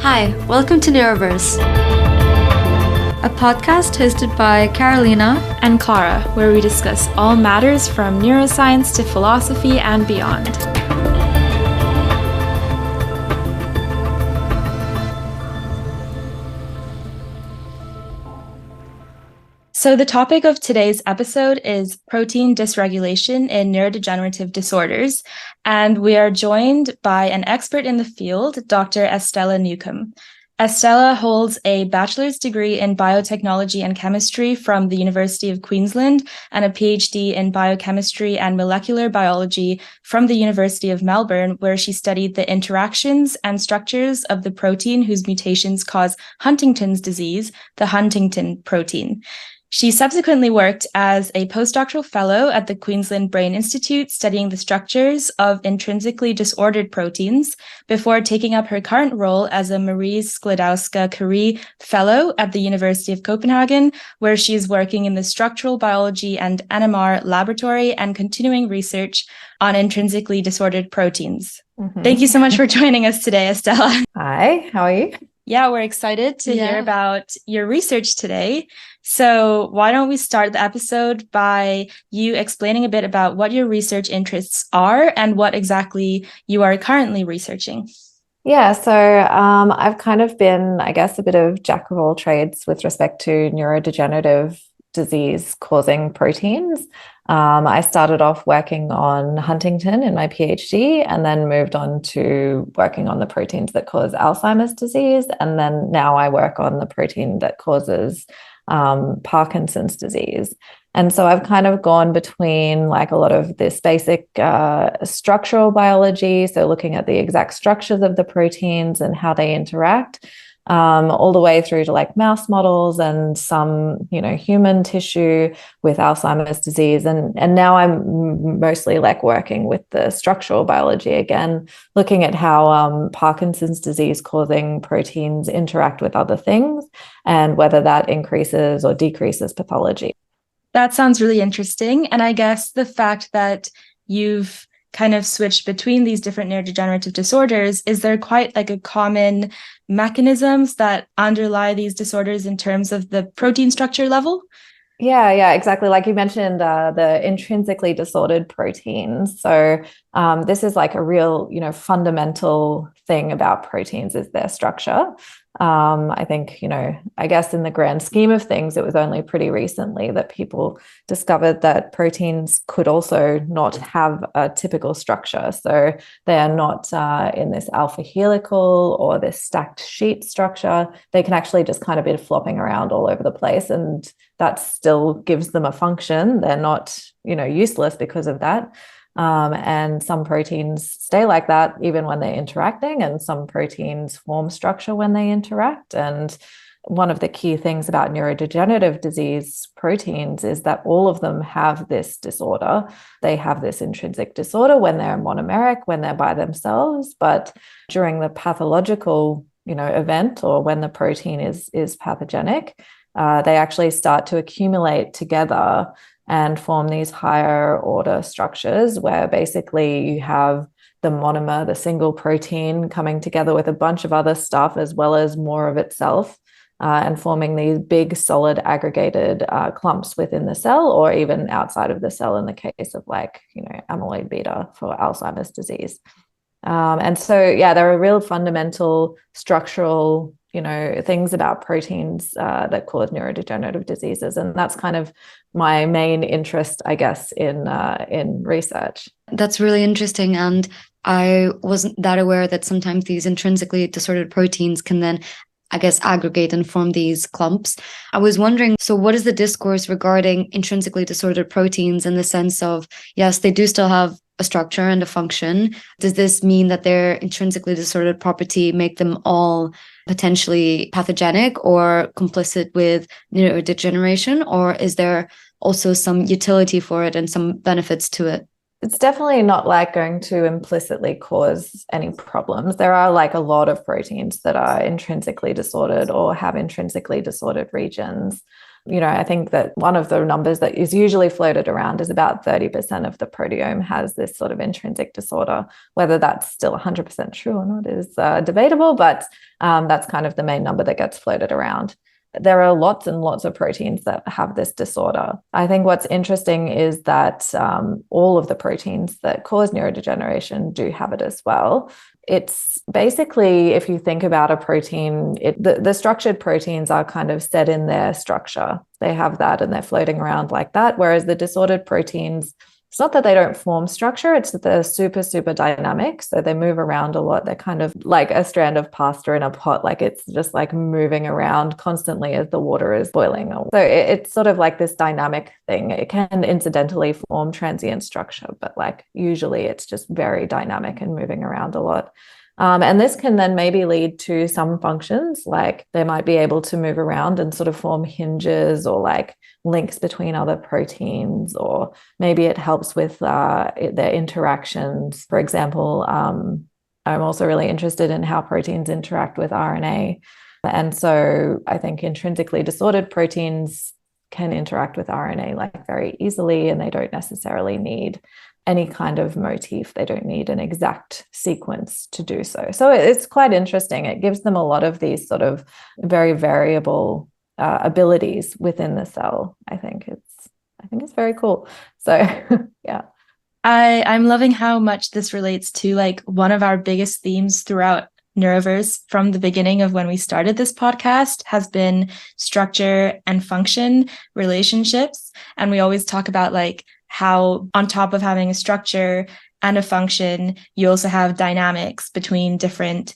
Hi, welcome to Neuroverse, a podcast hosted by Carolina and Clara, where we discuss all matters from neuroscience to philosophy and beyond. So the topic of today's episode is protein dysregulation in neurodegenerative disorders, and we are joined by an expert in the field, Dr. Estella Newcombe. Estella holds a bachelor's degree in biotechnology and chemistry from the University of Queensland and a PhD in biochemistry and molecular biology from the University of Melbourne, where she studied the interactions and structures of the protein whose mutations cause Huntington's disease, the Huntington protein. She subsequently worked as a postdoctoral fellow at the Queensland Brain Institute, studying the structures of intrinsically disordered proteins, before taking up her current role as a Marie Sklodowska-Curie Fellow at the University of Copenhagen, where she is working in the structural biology and NMR laboratory and continuing research on intrinsically disordered proteins. Thank you so much for joining us today, Estella. Hi, how are you? Yeah, we're excited to hear about your research today. So why don't we start the episode by you explaining a bit about what your research interests are and what exactly you are currently researching? Yeah, so I've kind of been, I guess, a bit of jack of all trades with respect to neurodegenerative disease causing proteins. I started off working on Huntington in my PhD and then moved on to working on the proteins that cause Alzheimer's disease. And then now I work on the protein that causes Parkinson's disease. And so I've kind of gone between like a lot of this basic structural biology, so looking at the exact structures of the proteins and how they interact, all the way through to like mouse models and some, human tissue with Alzheimer's disease. And now I'm mostly like working with the structural biology again, looking at how Parkinson's disease causing proteins interact with other things and whether that increases or decreases pathology. That sounds really interesting. And I guess the fact that you've kind of switched between these different neurodegenerative disorders, is there quite like a common mechanisms that underlie these disorders in terms of the protein structure level? Yeah, exactly. Like you mentioned, the intrinsically disordered proteins. So this is like a real, fundamental thing about proteins is their structure. I think, I guess in the grand scheme of things, it was only pretty recently that people discovered that proteins could also not have a typical structure. So they are not in this alpha helical or this stacked sheet structure. They can actually just kind of be flopping around all over the place, and that still gives them a function. They're not, useless because of that. And some proteins stay like that even when they're interacting, and some proteins form structure when they interact. And one of the key things about neurodegenerative disease proteins is that all of them have this disorder. They have this intrinsic disorder when they're monomeric, when they're by themselves, but during the pathological, event, or when the protein is pathogenic, they actually start to accumulate together and form these higher order structures where basically you have the monomer, the single protein, coming together with a bunch of other stuff as well as more of itself, and forming these big solid aggregated clumps within the cell or even outside of the cell in the case of amyloid beta for Alzheimer's disease. And so, there are real fundamental structural things about proteins that cause neurodegenerative diseases. And that's kind of my main interest, I guess, in research. That's really interesting. And I wasn't that aware that sometimes these intrinsically disordered proteins can then, I guess, aggregate and form these clumps. I was wondering, so what is the discourse regarding intrinsically disordered proteins in the sense of, yes, they do still have a structure and a function. Does this mean that their intrinsically disordered property make them all potentially pathogenic or complicit with neurodegeneration, or is there also some utility for it and some benefits to it? It's definitely not like going to implicitly cause any problems. There are like a lot of proteins that are intrinsically disordered or have intrinsically disordered regions. I think that one of the numbers that is usually floated around is about 30% of the proteome has this sort of intrinsic disorder. Whether that's still 100% true or not is debatable, but that's kind of the main number that gets floated around. There are lots and lots of proteins that have this disorder. I think what's interesting is that all of the proteins that cause neurodegeneration do have it as well. It's basically, if you think about a protein, the structured proteins are kind of set in their structure. They have that and they're floating around like that. Whereas the disordered proteins, it's not that they don't form structure, it's that they're super, super dynamic. So they move around a lot. They're kind of like a strand of pasta in a pot. Like it's just like moving around constantly as the water is boiling. So it's sort of like this dynamic thing. It can incidentally form transient structure, but like usually it's just very dynamic and moving around a lot. And this can then maybe lead to some functions, like they might be able to move around and sort of form hinges or like links between other proteins, or maybe it helps with their interactions. For example, I'm also really interested in how proteins interact with RNA. And so I think intrinsically disordered proteins can interact with RNA like very easily, and they don't necessarily need any kind of motif. They don't need an exact sequence to do so. So it's quite interesting. It gives them a lot of these sort of very variable abilities within the cell. I think it's very cool. So yeah. I'm loving how much this relates to like one of our biggest themes throughout Neuroverse from the beginning of when we started this podcast has been structure and function relationships. And we always talk about like how on top of having a structure and a function, you also have dynamics between different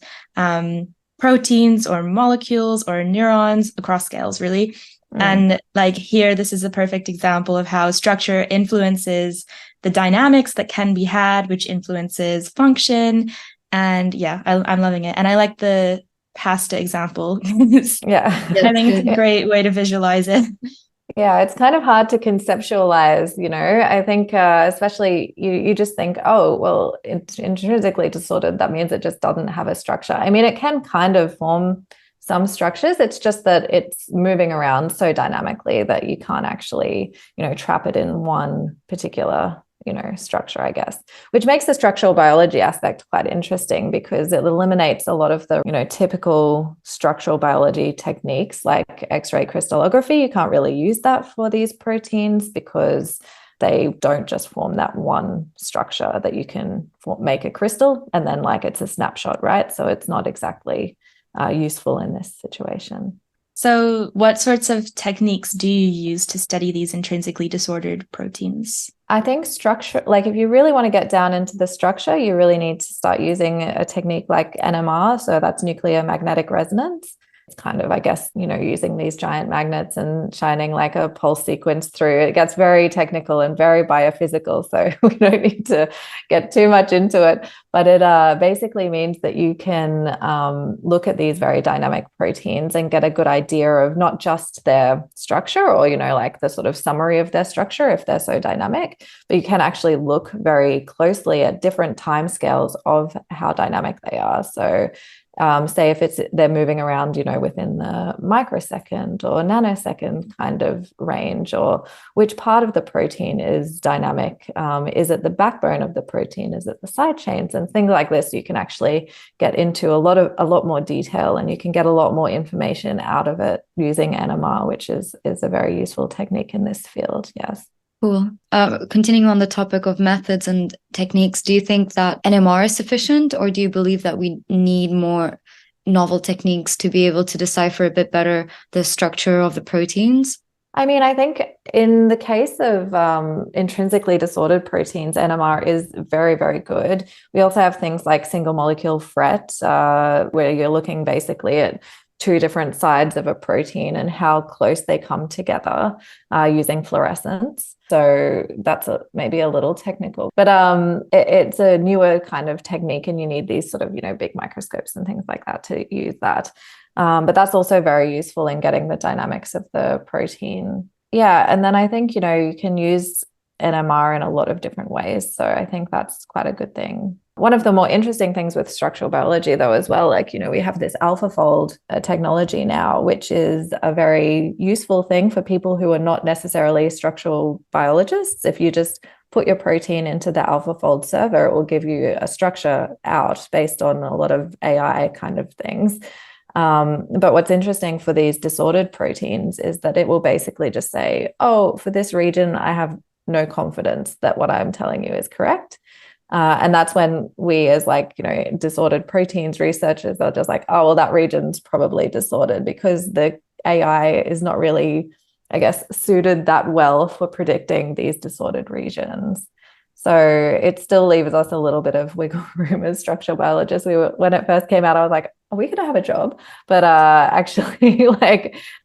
proteins or molecules or neurons across scales, really. And like here, this is a perfect example of how structure influences the dynamics that can be had, which influences function. And yeah, I'm loving it. And I like the pasta example. Yeah. I think it's a great way to visualize it. Yeah, it's kind of hard to conceptualize, I think especially you just think, oh, well, it's intrinsically disordered. That means it just doesn't have a structure. I mean, it can kind of form some structures. It's just that it's moving around so dynamically that you can't actually, trap it in one particular structure, I guess, which makes the structural biology aspect quite interesting because it eliminates a lot of the, typical structural biology techniques like X-ray crystallography. You can't really use that for these proteins because they don't just form that one structure that you can make a crystal and then like it's a snapshot, right? So it's not exactly useful in this situation. So what sorts of techniques do you use to study these intrinsically disordered proteins? I think structure, like if you really want to get down into the structure, you really need to start using a technique like NMR. So that's nuclear magnetic resonance. It's kind of, I guess, using these giant magnets and shining like a pulse sequence through. It gets very technical and very biophysical, so we don't need to get too much into it. But it basically means that you can look at these very dynamic proteins and get a good idea of not just their structure or, like the sort of summary of their structure if they're so dynamic, but you can actually look very closely at different timescales of how dynamic they are. So say if they're moving around, within the microsecond or nanosecond kind of range, or which part of the protein is dynamic. Is it the backbone of the protein? Is it the side chains? And things like this, you can actually get into a lot more detail, and you can get a lot more information out of it using NMR, which is a very useful technique in this field. Yes. Cool. Continuing on the topic of methods and techniques, do you think that NMR is sufficient, or do you believe that we need more novel techniques to be able to decipher a bit better the structure of the proteins? I mean, I think in the case of intrinsically disordered proteins, NMR is very, very good. We also have things like single molecule FRET, where you're looking basically at two different sides of a protein and how close they come together using fluorescence. So that's maybe a little technical, but it's a newer kind of technique, and you need these sort of, big microscopes and things like that to use that. But that's also very useful in getting the dynamics of the protein. Yeah. And then I think, you can use NMR in a lot of different ways. So I think that's quite a good thing. One of the more interesting things with structural biology, though, as well, like, we have this AlphaFold technology now, which is a very useful thing for people who are not necessarily structural biologists. If you just put your protein into the AlphaFold server, it will give you a structure out based on a lot of AI kind of things. But what's interesting for these disordered proteins is that it will basically just say, oh, for this region, I have no confidence that what I'm telling you is correct. And that's when we, as disordered proteins researchers, are just like, oh, well, that region's probably disordered because the AI is not really, I guess, suited that well for predicting these disordered regions. So it still leaves us a little bit of wiggle room as structural biologists. When it first came out, I was like, are we going to have a job? But actually,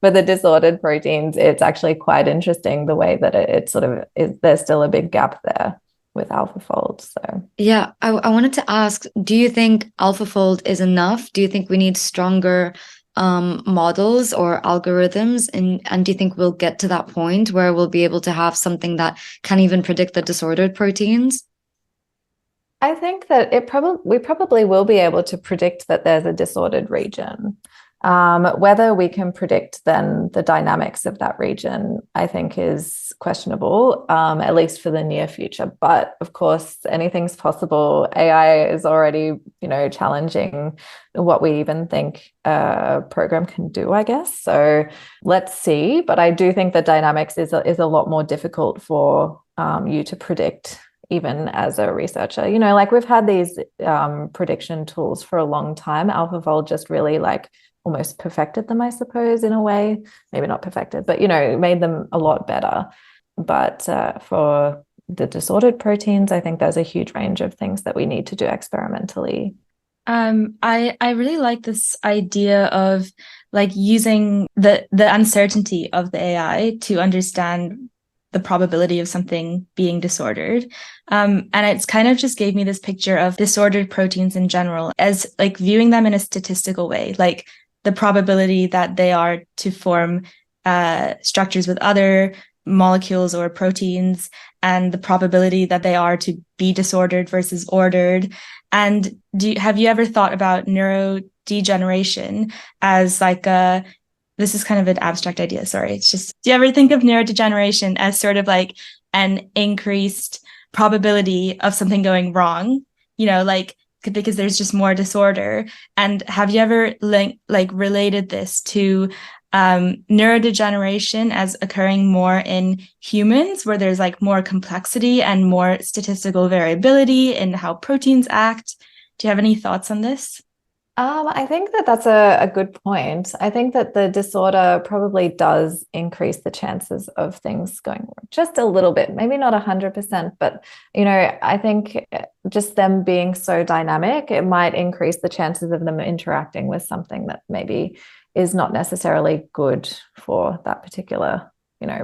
for the disordered proteins, it's actually quite interesting the way that it sort of is. There's still a big gap there with AlphaFold. So yeah, I wanted to ask, do you think AlphaFold is enough? Do you think we need stronger models or algorithms, and do you think we'll get to that point where we'll be able to have something that can even predict the disordered proteins? I think that we probably will be able to predict that there's a disordered region. Whether we can predict then the dynamics of that region, I think is questionable, at least for the near future. But of course, anything's possible. AI is already, challenging what we even think a program can do, I guess. So let's see. But I do think the dynamics is a lot more difficult for you to predict, even as a researcher. We've had these prediction tools for a long time. AlphaFold just really almost perfected them, I suppose, in a way. Maybe not perfected, but, made them a lot better. But for the disordered proteins, I think there's a huge range of things that we need to do experimentally. I really like this idea of using the uncertainty of the AI to understand the probability of something being disordered. And it's kind of just gave me this picture of disordered proteins in general as viewing them in a statistical way, the probability that they are to form structures with other molecules or proteins, and the probability that they are to be disordered versus ordered. And have you ever thought about neurodegeneration as this is kind of an abstract idea, sorry. It's just, do you ever think of neurodegeneration as sort of an increased probability of something going wrong, because there's just more disorder? And have you ever related this to neurodegeneration as occurring more in humans, where there's more complexity and more statistical variability in how proteins act? Do you have any thoughts on this? I think that that's a good point. I think that the disorder probably does increase the chances of things going wrong just a little bit, maybe not 100%, but, I think just them being so dynamic, it might increase the chances of them interacting with something that maybe is not necessarily good for that particular,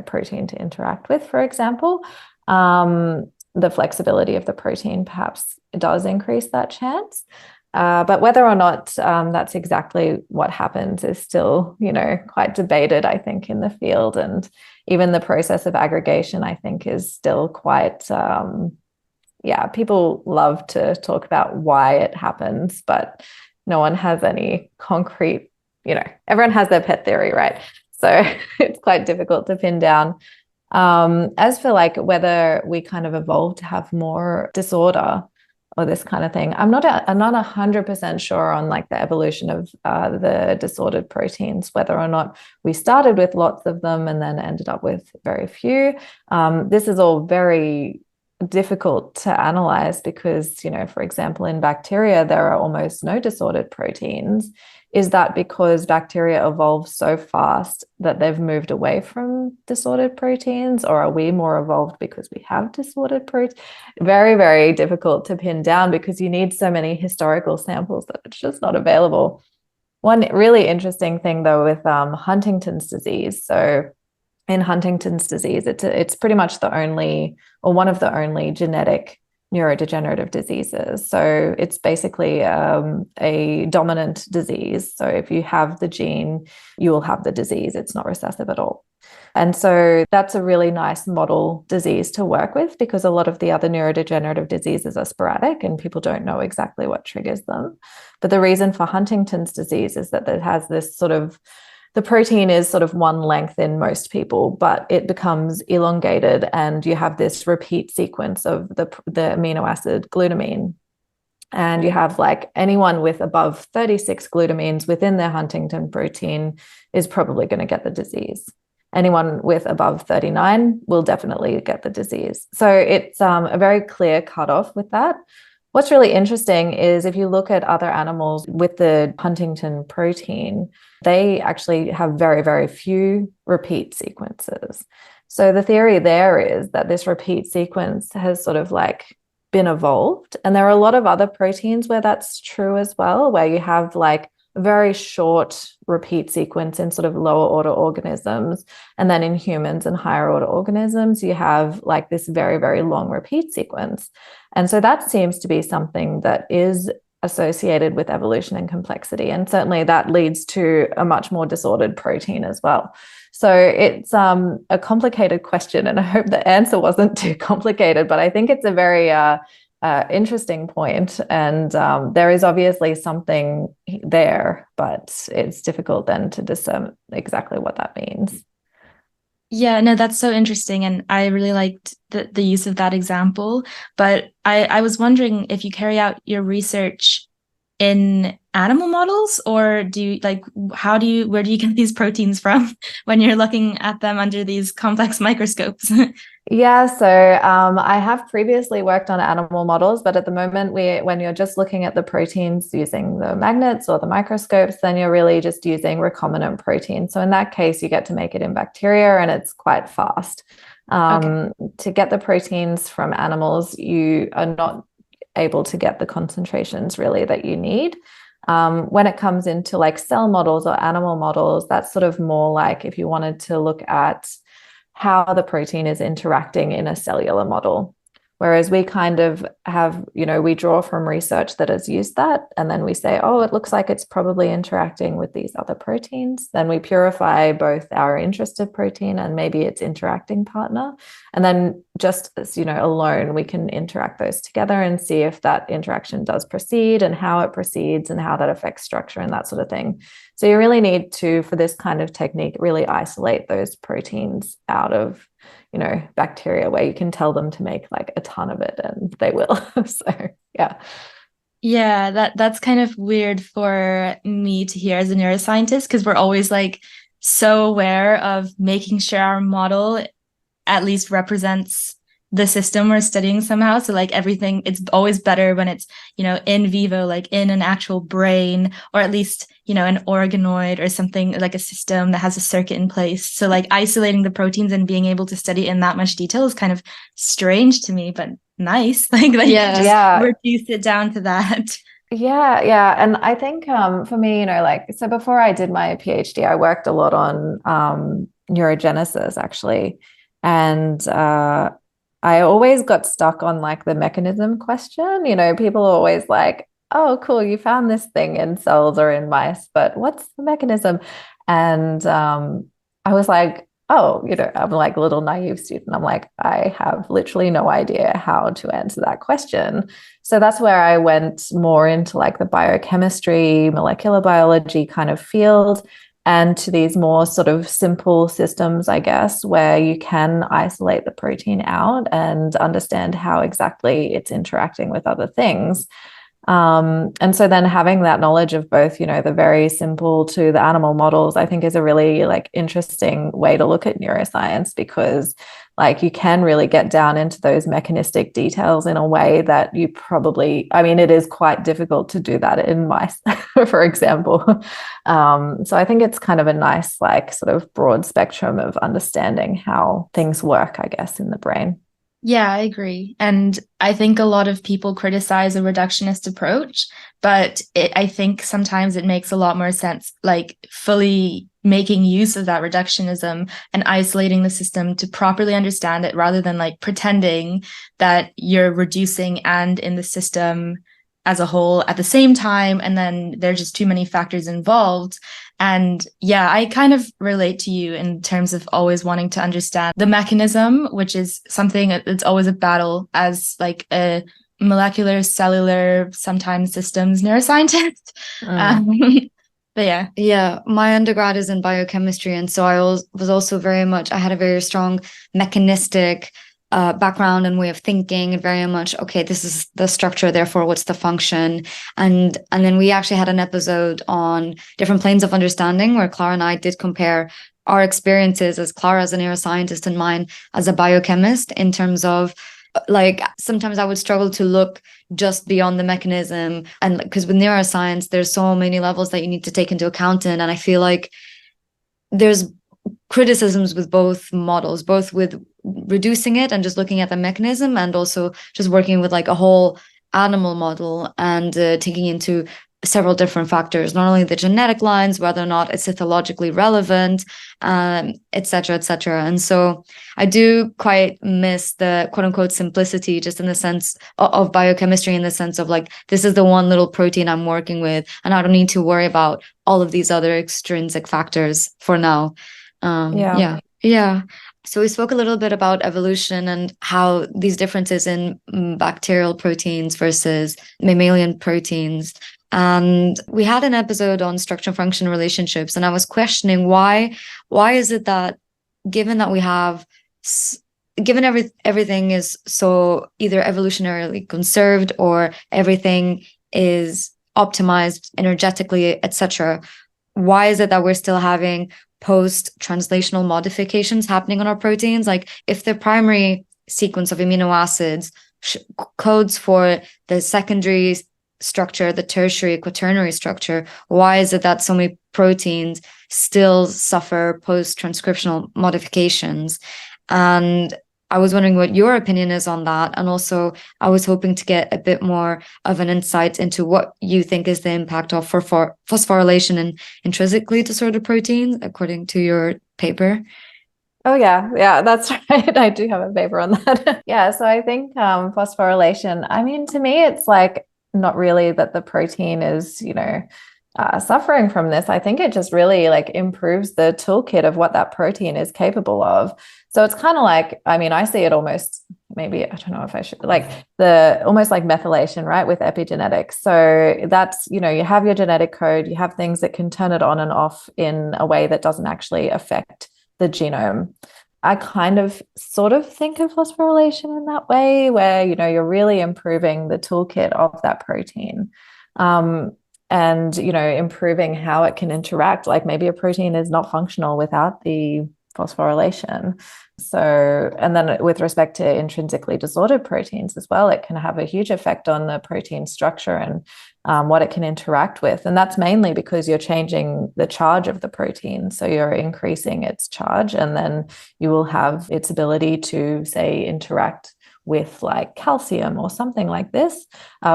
protein to interact with, for example. The flexibility of the protein perhaps does increase that chance. But whether or not that's exactly what happens is still, quite debated, I think, in the field. And even the process of aggregation, I think, is still quite, people love to talk about why it happens, but no one has any concrete, everyone has their pet theory, right? So it's quite difficult to pin down. As for whether we kind of evolved to have more disorder or this kind of thing, I'm not 100% sure on the evolution of the disordered proteins, whether or not we started with lots of them and then ended up with very few. This is all very difficult to analyze because, for example, in bacteria, there are almost no disordered proteins. Is that because bacteria evolved so fast that they've moved away from disordered proteins, or are we more evolved because we have disordered proteins? Very, very difficult to pin down because you need so many historical samples that it's just not available. One really interesting thing, though, with Huntington's disease. So in Huntington's disease, it's pretty much the only, or one of the only genetic neurodegenerative diseases. So it's basically a dominant disease. So if you have the gene, you will have the disease. It's not recessive at all. And so that's a really nice model disease to work with, because a lot of the other neurodegenerative diseases are sporadic and people don't know exactly what triggers them. But the reason for Huntington's disease is that it has this sort of, the protein is sort of one length in most people, but it becomes elongated and you have this repeat sequence of the amino acid glutamine. And you have like anyone with above 36 glutamines within their Huntington protein is probably going to get the disease. Anyone with above 39 will definitely get the disease. So it's a very clear cutoff with that. What's really interesting is if you look at other animals with the Huntington protein, they actually have very, very few repeat sequences. So the theory there is that this repeat sequence has sort of like been evolved. And there are a lot of other proteins where that's true as well, where you have like a very short repeat sequence in sort of lower order organisms. And then in humans and higher order organisms, you have like this very, very long repeat sequence. And so that seems to be something that is associated with evolution and complexity. And certainly that leads to a much more disordered protein as well. So it's a complicated question, and I hope the answer wasn't too complicated, but I think it's a very interesting point. And there is obviously something there, but it's difficult then to discern exactly what that means. Yeah, no, that's so interesting. And I really liked the use of that example. But I was wondering if you carry out your research in animal models, or do you like, where do you get these proteins from when you're looking at them under these complex microscopes? Yeah, so I have previously worked on animal models, but at the moment, when you're just looking at the proteins using the magnets or the microscopes, then you're really just using recombinant protein. So in that case, you get to make it in bacteria, and it's quite fast. Okay. To get the proteins from animals, you are not able to get the concentrations really that you need. When it comes into like cell models or animal models, that's sort of more like if you wanted to look at how the protein is interacting in a cellular model. Whereas we kind of have, we draw from research that has used that. And then we say, oh, it looks like it's probably interacting with these other proteins. Then we purify both our interested protein and maybe its interacting partner. And then just as, alone, we can interact those together and see if that interaction does proceed and how it proceeds and how that affects structure and that sort of thing. So you really need to, for this kind of technique, really isolate those proteins out of bacteria, where you can tell them to make like a ton of it and they will. So that's kind of weird for me to hear as a neuroscientist, because we're always like so aware of making sure our model at least represents the system we're studying somehow. So like everything, it's always better when it's, in vivo, like in an actual brain, or at least, an organoid or something like a system that has a circuit in place. So like isolating the proteins and being able to study it in that much detail is kind of strange to me, but nice. Reduce it down to that. Yeah. And I think for me, so before I did my PhD, I worked a lot on neurogenesis actually. And I always got stuck on like the mechanism question. People are always like, oh, cool, you found this thing in cells or in mice, but what's the mechanism? And I was like, oh, I'm like a little naive student. I'm like, I have literally no idea how to answer that question. So that's where I went more into like the biochemistry, molecular biology kind of field, and to these more sort of simple systems, I guess, where you can isolate the protein out and understand how exactly it's interacting with other things. And so then having that knowledge of both, the very simple to the animal models, I think is a really like interesting way to look at neuroscience, because like you can really get down into those mechanistic details in a way that you probably, it is quite difficult to do that in mice, for example. So I think it's kind of a nice, like sort of broad spectrum of understanding how things work, I guess, in the brain. Yeah, I agree. And I think a lot of people criticize a reductionist approach, but I think sometimes it makes a lot more sense, like fully making use of that reductionism and isolating the system to properly understand it, rather than like pretending that you're reducing and in the system as a whole at the same time, and then there's just too many factors involved. And yeah, I kind of relate to you in terms of always wanting to understand the mechanism, which is something that's always a battle as like a molecular, cellular, sometimes systems neuroscientist. But yeah. Yeah, my undergrad is in biochemistry. And so was also I had a very strong mechanistic background and way of thinking, and very much, okay, this is the structure, therefore what's the function? And then we actually had an episode on different planes of understanding where Clara and I did compare our experiences, as Clara as a neuroscientist and mine as a biochemist, in terms of like sometimes I would struggle to look just beyond the mechanism, and because with neuroscience there's so many levels that you need to take into account in, and I feel like there's criticisms with both models, both with reducing it and just looking at the mechanism, and also just working with like a whole animal model and taking into several different factors, not only the genetic lines, whether or not it's ethologically relevant, et cetera, et cetera. And so I do quite miss the quote unquote simplicity, just in the sense of biochemistry, in the sense of like, this is the one little protein I'm working with, and I don't need to worry about all of these other extrinsic factors for now. Yeah. So we spoke a little bit about evolution and how these differences in bacterial proteins versus mammalian proteins. And we had an episode on structure function relationships, and I was questioning why is it that given that we have everything is so either evolutionarily conserved or everything is optimized energetically, etc., why is it that we're still having post-translational modifications happening on our proteins? Like if the primary sequence of amino acids codes for the secondary structure, the tertiary, quaternary structure, why is it that so many proteins still suffer post-transcriptional modifications? And I was wondering what your opinion is on that. And also I was hoping to get a bit more of an insight into what you think is the impact of phosphorylation in intrinsically disordered proteins, according to your paper. Oh, yeah, that's right. I do have a paper on that. Yeah, so I think phosphorylation, I mean, to me, it's like not really that the protein is, suffering from this. I think it just really like improves the toolkit of what that protein is capable of. So it's kind of like, I mean, I see it almost, maybe, I don't know if I should, like almost like methylation, right, with epigenetics. So that's, you have your genetic code, you have things that can turn it on and off in a way that doesn't actually affect the genome. I kind of sort of think of phosphorylation in that way, where, you're really improving the toolkit of that protein. And, improving how it can interact. Like maybe a protein is not functional without the phosphorylation. So, and then with respect to intrinsically disordered proteins as well, it can have a huge effect on the protein structure and what it can interact with. And that's mainly because you're changing the charge of the protein. So you're increasing its charge, and then you will have its ability to, say, interact with like calcium or something like this,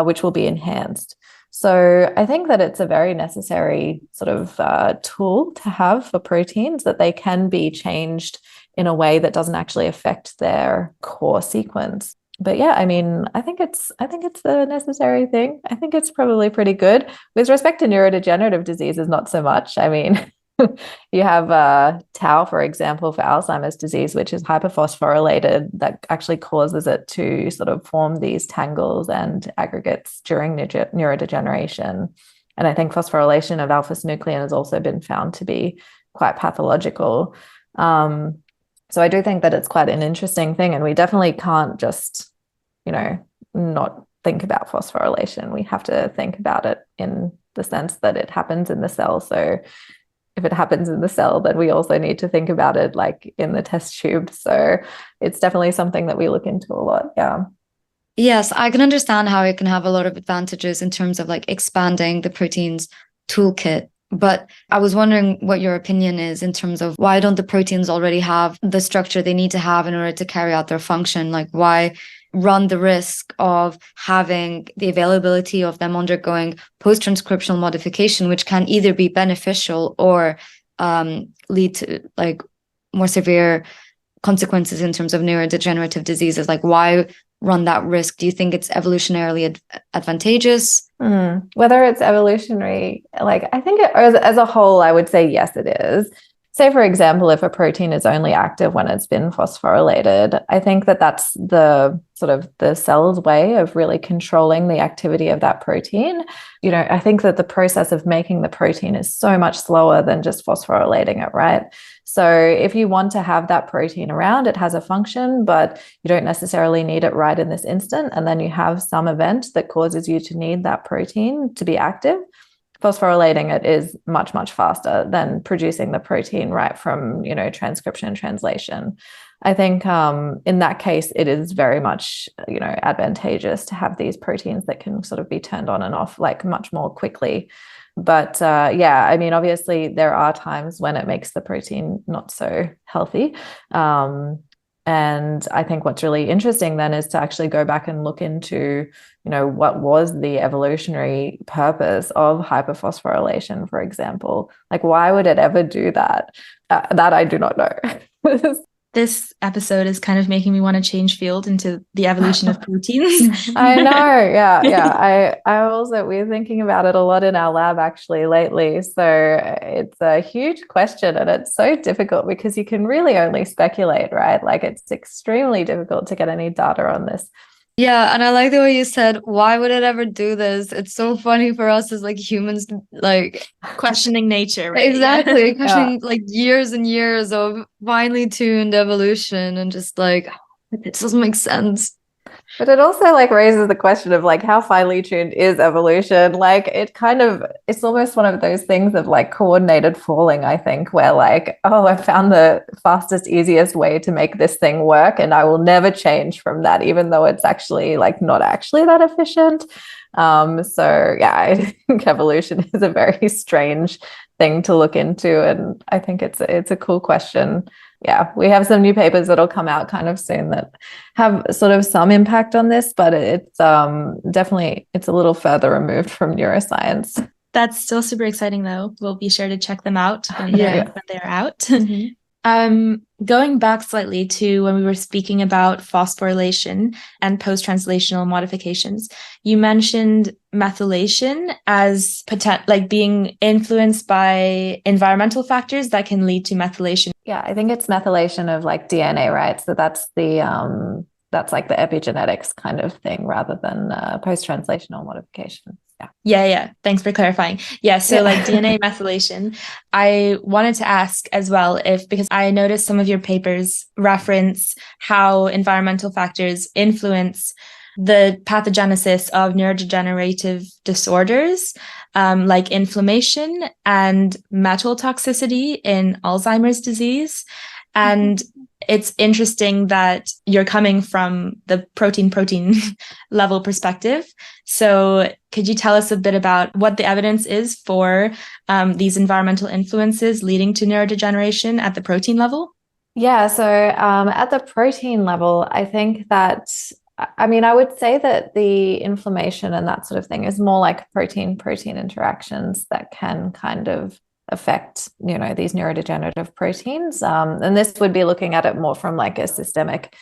which will be enhanced. So I think that it's a very necessary sort of tool to have for proteins, that they can be changed in a way that doesn't actually affect their core sequence. But yeah, I mean, I think it's the necessary thing. I think it's probably pretty good. With respect to neurodegenerative diseases, not so much. I mean, you have tau, for example, for Alzheimer's disease, which is hyperphosphorylated, that actually causes it to sort of form these tangles and aggregates during neurodegeneration. And I think phosphorylation of alpha-synuclein has also been found to be quite pathological. So I do think that it's quite an interesting thing, and we definitely can't just, not think about phosphorylation. We have to think about it in the sense that it happens in the cell. So if it happens in the cell, then we also need to think about it like in the test tube. So it's definitely something that we look into a lot. Yeah. Yes, I can understand how it can have a lot of advantages in terms of like expanding the protein's toolkit. But I was wondering what your opinion is in terms of why don't the proteins already have the structure they need to have in order to carry out their function? Like why run the risk of having the availability of them undergoing post-transcriptional modification, which can either be beneficial or lead to like more severe consequences in terms of neurodegenerative diseases? Like why run that risk? Do you think it's evolutionarily advantageous? Whether it's evolutionary, like I think as a whole, I would say yes, it is. Say, for example, if a protein is only active when it's been phosphorylated, I think that that's the sort of the cell's way of really controlling the activity of that protein. I think that the process of making the protein is so much slower than just phosphorylating it, right? So if you want to have that protein around, it has a function, but you don't necessarily need it right in this instant. And then you have some event that causes you to need that protein to be active. Phosphorylating it is much, much faster than producing the protein right from, transcription and translation. I think in that case, it is very much, advantageous to have these proteins that can sort of be turned on and off like much more quickly. But obviously there are times when it makes the protein not so healthy. And I think what's really interesting then is to actually go back and look into, what was the evolutionary purpose of hyperphosphorylation, for example? Like, why would it ever do that? That I do not know. This episode is kind of making me want to change field into the evolution of proteins. I know. Yeah. We're thinking about it a lot in our lab actually lately. So it's a huge question and it's so difficult because you can really only speculate, right? Like it's extremely difficult to get any data on this. Yeah, and I like the way you said, why would it ever do this? It's so funny for us as like humans, like questioning nature, right? Exactly. Questioning like years and years of finely tuned evolution and just like it doesn't make sense. But it also like raises the question of like how finely tuned is evolution? Like it's almost one of those things of like coordinated falling, I think, where like, oh, I found the fastest, easiest way to make this thing work and I will never change from that, even though it's actually like not actually that efficient. So yeah, I think evolution is a very strange thing to look into. And I think it's a cool question. Yeah, we have some new papers that'll come out kind of soon that have sort of some impact on this, but it's definitely it's a little further removed from neuroscience. That's still super exciting though. We'll be sure to check them out when they're out. Mm-hmm. Going back slightly to when we were speaking about phosphorylation and post-translational modifications, you mentioned methylation as being influenced by environmental factors that can lead to methylation. Yeah, I think it's methylation of like DNA, right? So that's that's like the epigenetics kind of thing rather than post-translational modification. Yeah. Thanks for clarifying. So like DNA methylation, I wanted to ask as well because I noticed some of your papers reference how environmental factors influence the pathogenesis of neurodegenerative disorders, like inflammation and metal toxicity in Alzheimer's disease. And it's interesting that you're coming from the protein level perspective. So could you tell us a bit about what the evidence is for these environmental influences leading to neurodegeneration at the protein level? Yeah, so at the protein level, I think that, I would say that the inflammation and that sort of thing is more like protein-protein interactions that can kind of affect, these neurodegenerative proteins. And this would be looking at it more from like a systemic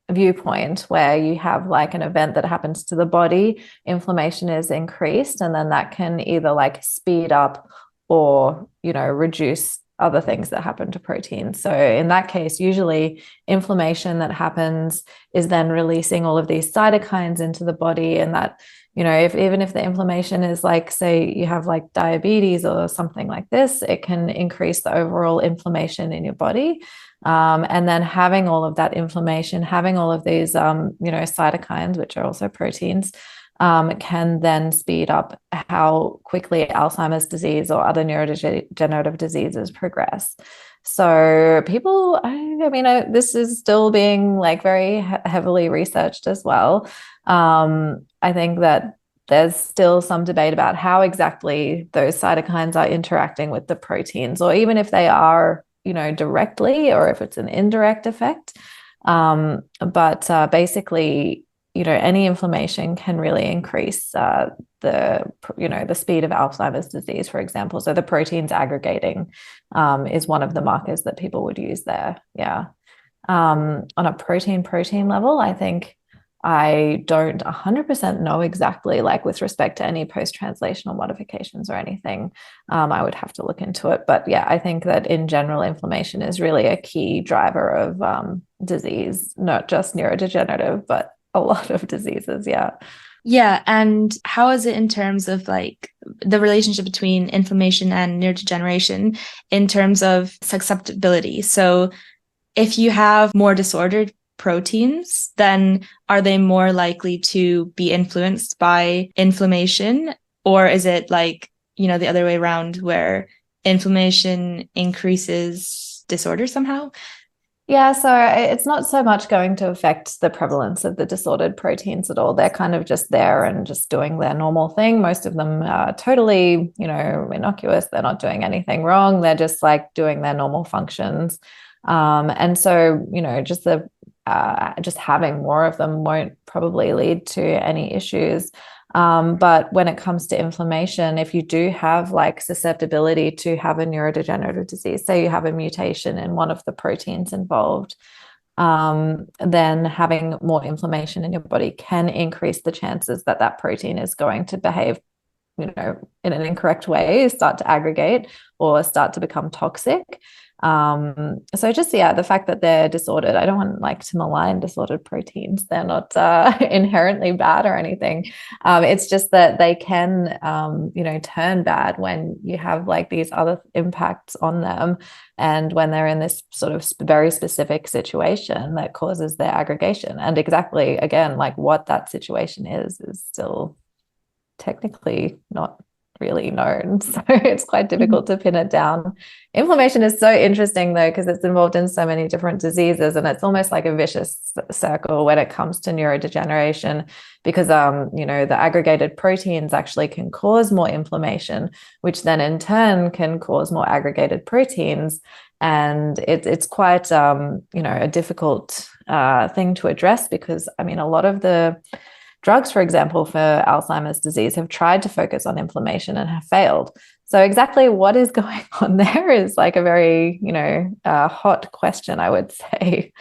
viewpoint where you have like an event that happens to the body, inflammation is increased, and then that can either like speed up or, reduce other things that happen to proteins. So in that case, usually inflammation that happens is then releasing all of these cytokines into the body, and that even if the inflammation is like, say you have like diabetes or something like this, it can increase the overall inflammation in your body. And then having all of that inflammation, having all of these, cytokines, which are also proteins, can then speed up how quickly Alzheimer's disease or other neurodegenerative diseases progress. So people, this is still being like very heavily researched as well. I think that there's still some debate about how exactly those cytokines are interacting with the proteins, or even if they are, directly, or if it's an indirect effect. But basically, any inflammation can really increase the speed of Alzheimer's disease, for example. So the proteins aggregating is one of the markers that people would use there. Yeah. On a protein level, I think I don't 100% know exactly, like with respect to any post-translational modifications or anything. I would have to look into it. But yeah, I think that in general, inflammation is really a key driver of disease, not just neurodegenerative, but a lot of diseases. Yeah. Yeah. And how is it in terms of like the relationship between inflammation and neurodegeneration in terms of susceptibility? So if you have more disordered proteins, then are they more likely to be influenced by inflammation? Or is it like, the other way around where inflammation increases disorder somehow? Yeah, so it's not so much going to affect the prevalence of the disordered proteins at all. They're kind of just there and just doing their normal thing. Most of them are totally, innocuous. They're not doing anything wrong. They're just like doing their normal functions. And so, just having more of them won't probably lead to any issues. But when it comes to inflammation, if you do have like susceptibility to have a neurodegenerative disease, say you have a mutation in one of the proteins involved, then having more inflammation in your body can increase the chances that that protein is going to behave, in an incorrect way, start to aggregate or start to become toxic. So just, the fact that they're disordered, I don't want like to malign disordered proteins. They're not inherently bad or anything. It's just that they can, turn bad when you have like these other impacts on them. And when they're in this sort of very specific situation that causes their aggregation. And exactly, again, like what that situation is still technically not really known. So it's quite difficult to pin it down. Inflammation is so interesting though, because it's involved in so many different diseases, and it's almost like a vicious circle when it comes to neurodegeneration, because the aggregated proteins actually can cause more inflammation, which then in turn can cause more aggregated proteins. And it's quite a difficult thing to address, because a lot of the drugs, for example, for Alzheimer's disease have tried to focus on inflammation and have failed. So exactly what is going on there is like a very, hot question, I would say.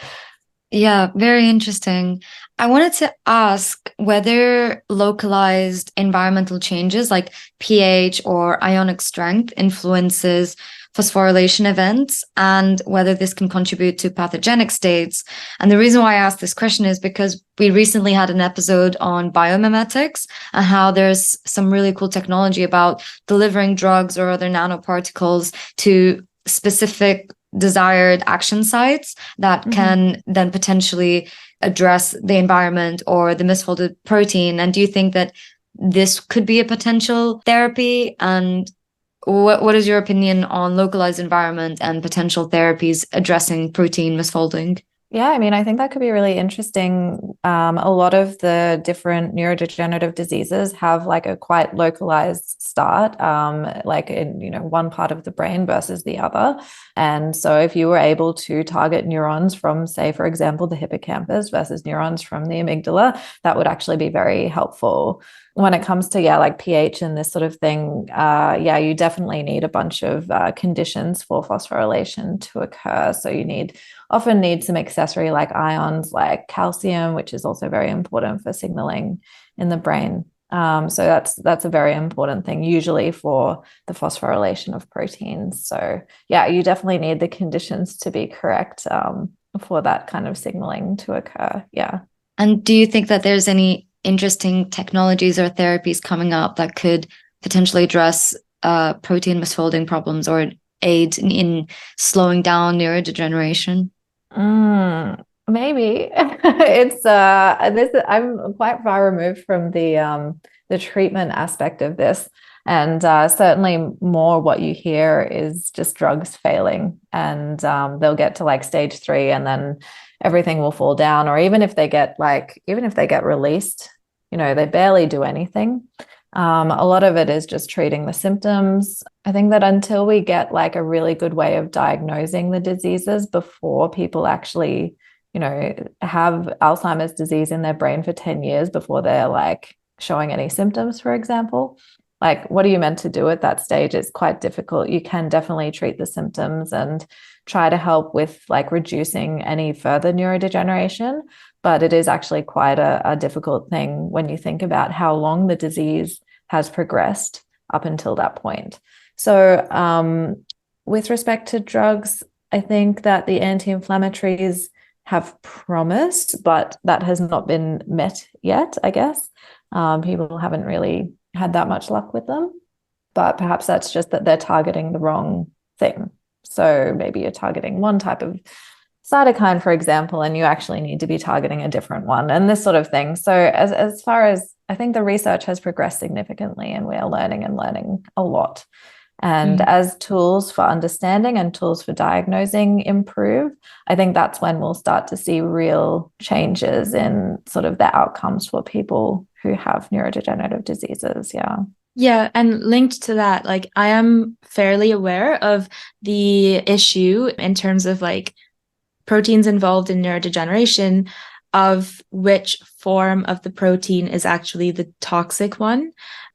Yeah, very interesting. I wanted to ask whether localized environmental changes like pH or ionic strength influences phosphorylation events, and whether this can contribute to pathogenic states. And the reason why I asked this question is because we recently had an episode on biomimetics and how there's some really cool technology about delivering drugs or other nanoparticles to specific desired action sites that can then potentially address the environment or the misfolded protein. And do you think that this could be a potential therapy? And what is your opinion on localized environment and potential therapies addressing protein misfolding? Yeah, I think that could be really interesting. A lot of the different neurodegenerative diseases have like a quite localized start, like in, one part of the brain versus the other. And so if you were able to target neurons from, say, for example, the hippocampus versus neurons from the amygdala, that would actually be very helpful. When it comes to, like pH and this sort of thing, you definitely need a bunch of conditions for phosphorylation to occur. So you often need some accessory like ions like calcium, which is also very important for signaling in the brain. So that's a very important thing usually for the phosphorylation of proteins. So you definitely need the conditions to be correct for that kind of signaling to occur. Yeah. And do you think that there's any interesting technologies or therapies coming up that could potentially address protein misfolding problems or aid in slowing down neurodegeneration? Maybe it's I'm quite far removed from the treatment aspect of this, and certainly more what you hear is just drugs failing, and they'll get to like stage 3 and then everything will fall down, or even if they get released, they barely do anything. A lot of it is just treating the symptoms. I think that until we get like a really good way of diagnosing the diseases before people actually, have Alzheimer's disease in their brain for 10 years before they're like showing any symptoms, for example, like what are you meant to do at that stage? It's quite difficult. You can definitely treat the symptoms and try to help with like reducing any further neurodegeneration. But it is actually quite a difficult thing when you think about how long the disease has progressed up until that point. So with respect to drugs, I think that the anti-inflammatories have promise, but that has not been met yet, I guess. People haven't really had that much luck with them, but perhaps that's just that they're targeting the wrong thing. So maybe you're targeting one type of cytokine, for example, and you actually need to be targeting a different one, and this sort of thing. So as far as I think the research has progressed significantly, and we are learning a lot. And as tools for understanding and tools for diagnosing improve, I think that's when we'll start to see real changes in sort of the outcomes for people who have neurodegenerative diseases. Yeah. Yeah, and linked to that, like I am fairly aware of the issue in terms of like proteins involved in neurodegeneration, of which form of the protein is actually the toxic one.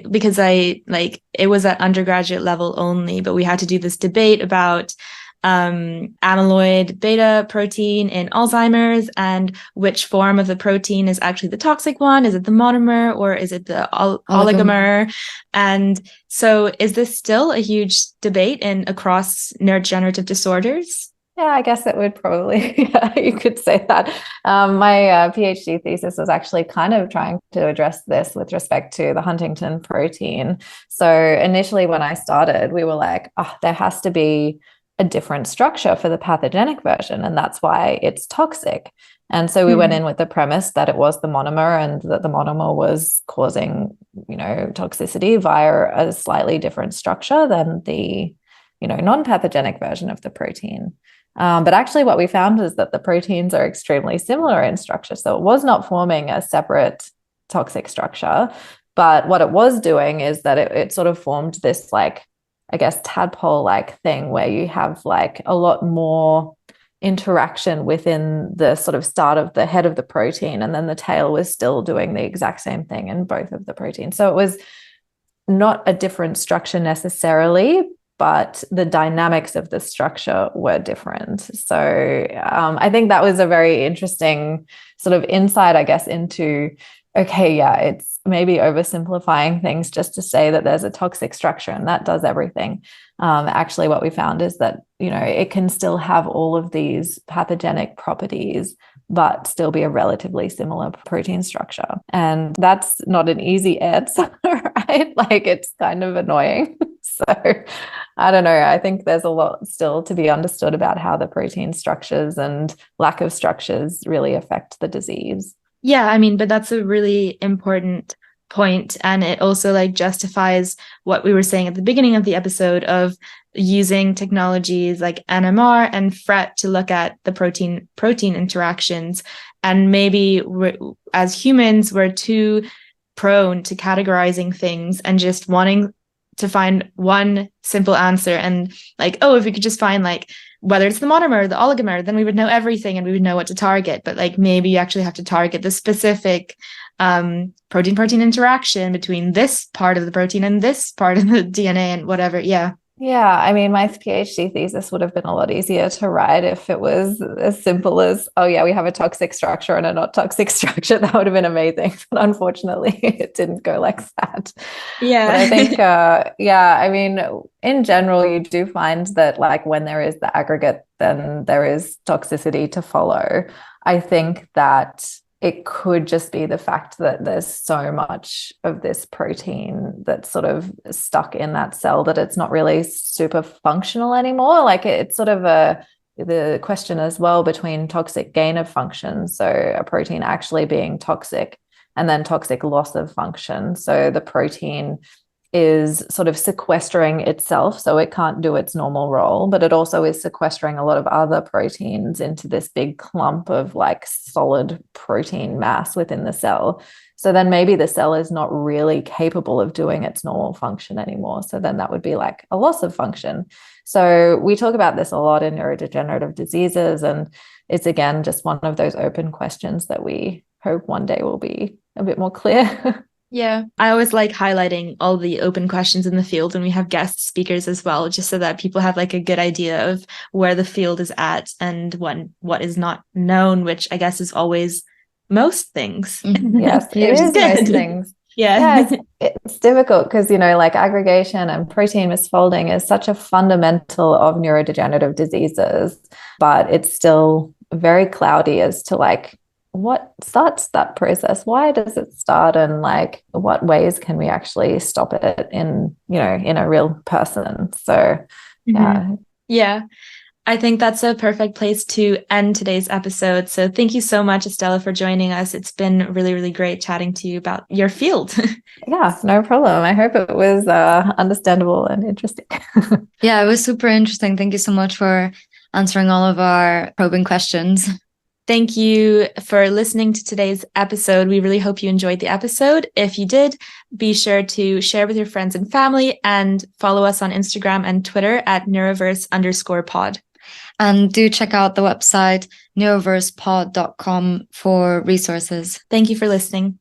Because it was at undergraduate level only, but we had to do this debate about amyloid beta protein in Alzheimer's and which form of the protein is actually the toxic one. Is it the monomer or is it the oligomer? And so is this still a huge debate across neurodegenerative disorders? Yeah, I guess it would probably, you could say that. My PhD thesis was actually kind of trying to address this with respect to the Huntington protein. So initially when I started, we were like, oh, there has to be a different structure for the pathogenic version, and that's why it's toxic. And so we went in with the premise that it was the monomer and that the monomer was causing, toxicity via a slightly different structure than the, non-pathogenic version of the protein. But actually what we found is that the proteins are extremely similar in structure. So it was not forming a separate toxic structure, but what it was doing is that it sort of formed this like, I guess, tadpole-like thing where you have like a lot more interaction within the sort of start of the head of the protein, and then the tail was still doing the exact same thing in both of the proteins. So it was not a different structure necessarily, but the dynamics of the structure were different. So I think that was a very interesting sort of insight, I guess, into, okay, yeah, it's maybe oversimplifying things just to say that there's a toxic structure and that does everything. Actually, what we found is that, it can still have all of these pathogenic properties, but still be a relatively similar protein structure. And that's not an easy answer, right? Like, it's kind of annoying. So I don't know. I think there's a lot still to be understood about how the protein structures and lack of structures really affect the disease. Yeah, I mean, but that's a really important point. And it also like justifies what we were saying at the beginning of the episode of using technologies like NMR and FRET to look at the protein interactions. And maybe as humans, we're too prone to categorizing things and just wanting to find one simple answer. And like, oh, if we could just find like whether it's the monomer or the oligomer, then we would know everything and we would know what to target. But like maybe you actually have to target the specific protein-protein interaction between this part of the protein and this part of the DNA and whatever. Yeah. Yeah, I mean, my PhD thesis would have been a lot easier to write if it was as simple as, oh yeah, we have a toxic structure and a not toxic structure. That would have been amazing. But unfortunately, it didn't go like that. Yeah. But I think, I mean, in general, you do find that like when there is the aggregate, then there is toxicity to follow. I think that it could just be the fact that there's so much of this protein that's sort of stuck in that cell that it's not really super functional anymore. Like it's sort of the question as well between toxic gain of function, so a protein actually being toxic, and then toxic loss of function. So the protein is sort of sequestering itself, so it can't do its normal role, but it also is sequestering a lot of other proteins into this big clump of like solid protein mass within the cell. So then maybe the cell is not really capable of doing its normal function anymore. So then that would be like a loss of function. So we talk about this a lot in neurodegenerative diseases, and it's again just one of those open questions that we hope one day will be a bit more clear. Yeah, I always like highlighting all the open questions in the field when we have guest speakers as well, just so that people have like a good idea of where the field is at and what is not known, which I guess is always most things. Yes, it is most things. Yeah. It's difficult because, like aggregation and protein misfolding is such a fundamental of neurodegenerative diseases, but it's still very cloudy as to like what starts that process, why does it start, and like what ways can we actually stop it in a real person. So yeah, I think that's a perfect place to end today's episode. So thank you so much, Estella, for joining us. It's been really, really great chatting to you about your field. Yeah, no problem. I hope it was understandable and interesting. Yeah, it was super interesting. Thank you so much for answering all of our probing questions. Thank you for listening to today's episode. We really hope you enjoyed the episode. If you did, be sure to share with your friends and family and follow us on Instagram and Twitter at neuroverse_pod. And do check out the website neuroversepod.com for resources. Thank you for listening.